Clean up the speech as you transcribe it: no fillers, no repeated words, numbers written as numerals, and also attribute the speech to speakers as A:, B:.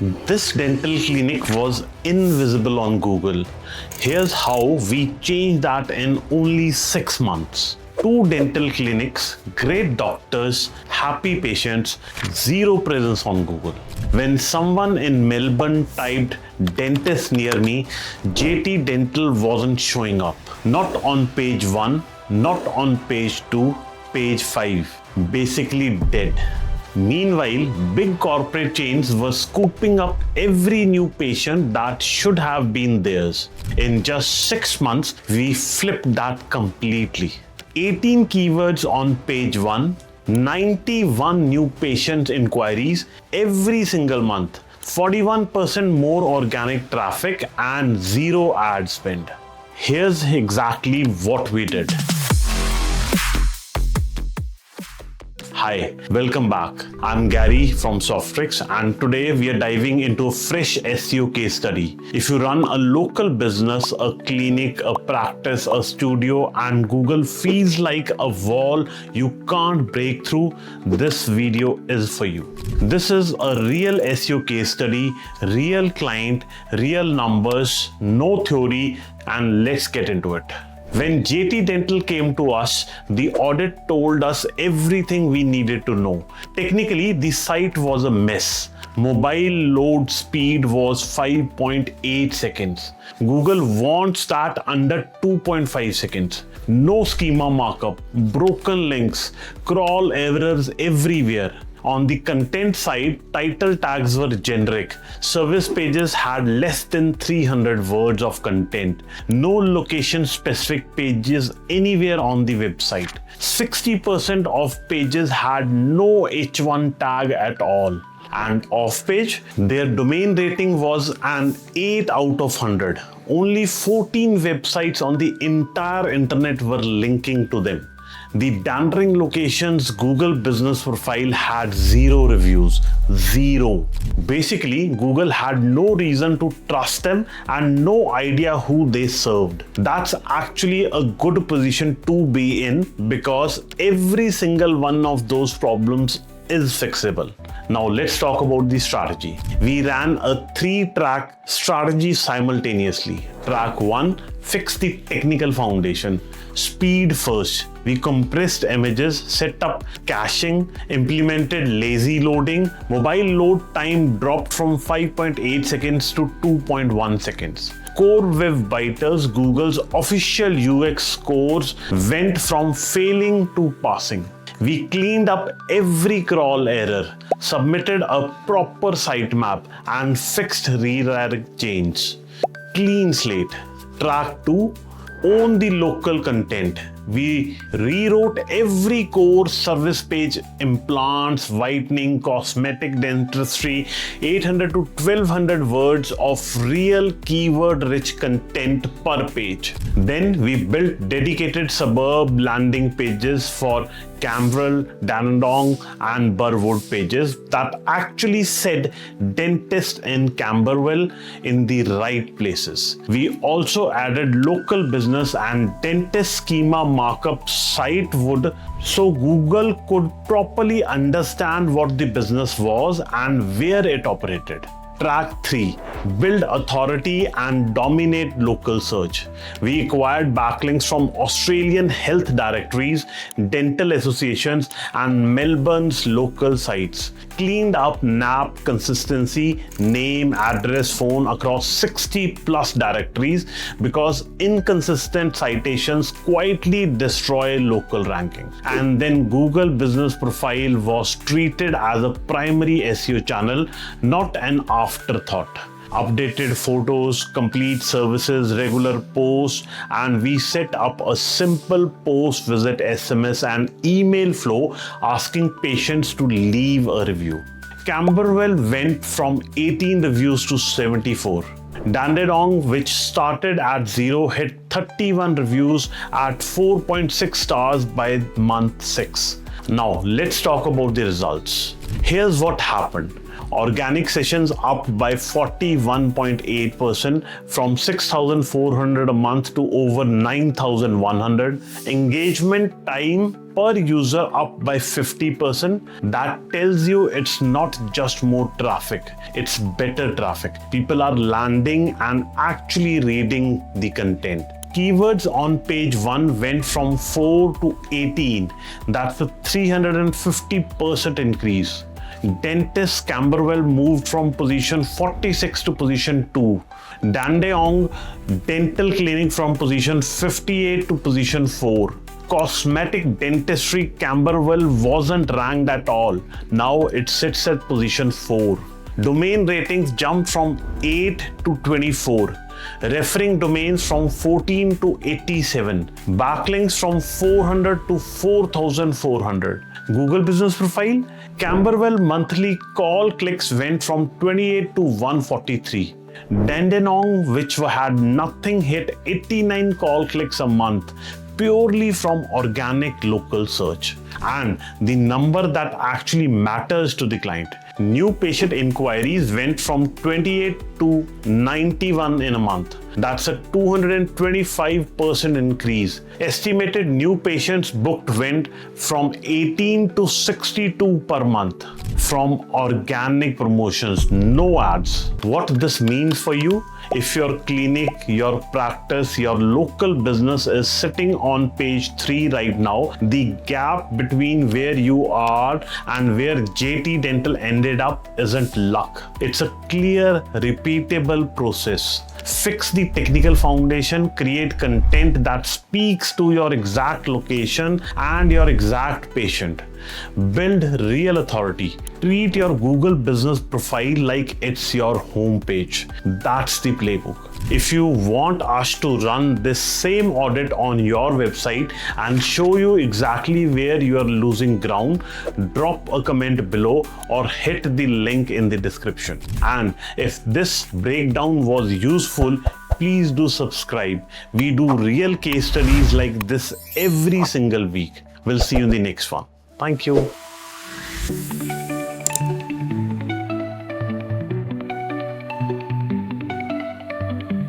A: This dental clinic was invisible on Google. Here's how we changed that in only 6 months. 2 dental clinics, great doctors, happy patients, zero presence on Google. When someone in Melbourne typed dentist near me, JT Dental wasn't showing up. Not on page 1, not on page 2, page 5. Basically dead. Meanwhile, big corporate chains were scooping up every new patient that should have been theirs. In just 6 months, we flipped that completely. 18 keywords on page 1, 91 new patient inquiries every single month, 41% more organic traffic, and zero ad spend. Here's exactly what we did. Hi, welcome back. I'm Gary from Softrix, and today we are diving into a fresh SEO case study. If you run a local business, a clinic, a practice, a studio, and Google feels like a wall you can't break through, this video is for you. This is a real SEO case study, real client, real numbers, no theory, and let's get into it. When JT Dental came to us, the audit told us everything we needed to know. Technically, the site was a mess. Mobile load speed was 5.8 seconds. Google wants that under 2.5 seconds. No schema markup, broken links, crawl errors everywhere. On the content side, title tags were generic. Service pages had less than 300 words of content. No location-specific pages anywhere on the website. 60% of pages had no H1 tag at all. And off-page, their domain rating was an 8 out of 100. Only 14 websites on the entire internet were linking to them. The Dandering locations Google business profile had 0 reviews. 0. Basically, Google had no reason to trust them and no idea who they served. That's actually a good position to be in because every single one of those problems is fixable. Now let's talk about the strategy. We ran a 3-track strategy simultaneously. Track 1, fix the technical foundation. Speed first. We compressed images, set up caching, implemented lazy loading. Mobile load time dropped from 5.8 seconds to 2.1 seconds. Core Web Vitals, Google's official UX scores, went from failing to passing. We cleaned up every crawl error, submitted a proper sitemap, and fixed redirect chains. Clean slate. Track 2, own the local content. We rewrote every core service page, implants, whitening, cosmetic dentistry, 800 to 1200 words of real keyword-rich content per page. Then we built dedicated Suburb landing pages for Camberwell, Dandenong, and Burwood pages that actually said dentist in Camberwell in the right places. We also added local business and dentist schema markup site would so Google could properly understand what the business was and where it operated. Track 3, build authority and dominate local search. We acquired backlinks from Australian health directories, dental associations, and Melbourne's local sites. Cleaned up NAP consistency, name, address, phone across 60 plus directories because inconsistent citations quietly destroy local ranking. And then Google Business Profile was treated as a primary SEO channel, not an afterthought. Updated photos, complete services, regular posts, and we set up a simple post visit SMS and email flow asking patients to leave a review. Camberwell went from 18 reviews to 74. Dandenong, which started at 0, hit 31 reviews at 4.6 stars by month 6. Now let's talk about the results. Here's what happened. Organic sessions up by 41.8% from 6,400 a month to over 9,100. Engagement time per user up by 50%. That tells you it's not just more traffic, it's better traffic. People are landing and actually reading the content. Keywords on page 1 went from 4 to 18. That's a 350% increase. Dentist Camberwell moved from position 46 to position 2. Dandenong Dental Clinic from position 58 to position 4. Cosmetic Dentistry Camberwell wasn't ranked at all. Now it sits at position 4. Domain ratings jumped from 8 to 24. Referring domains from 14 to 87. Backlinks from 400 to 4,400. Google Business Profile, Camberwell monthly call clicks went from 28 to 143. Dandenong, which had nothing, hit 89 call clicks a month purely from organic local search. And the number that actually matters to the client. New patient inquiries went from 28 to 91 in a month. That's a 225% increase. Estimated new patients booked went from 18 to 62 per month from organic promotions, no ads. What this means for you? If your clinic, your practice, your local business is sitting on page 3 right now, the gap between where you are and where JT Dental ended up isn't luck. It's a clear, repeatable process. Fix the technical foundation, create content that speaks to your exact location and your exact patient. Build real authority. Treat your Google business profile like it's your homepage. That's the playbook. If you want us to run this same audit on your website and show you exactly where you are losing ground, drop a comment below or hit the link in the description. And if this breakdown was useful, please do subscribe. We do real case studies like this every single week. We'll see you in the next one. Thank you.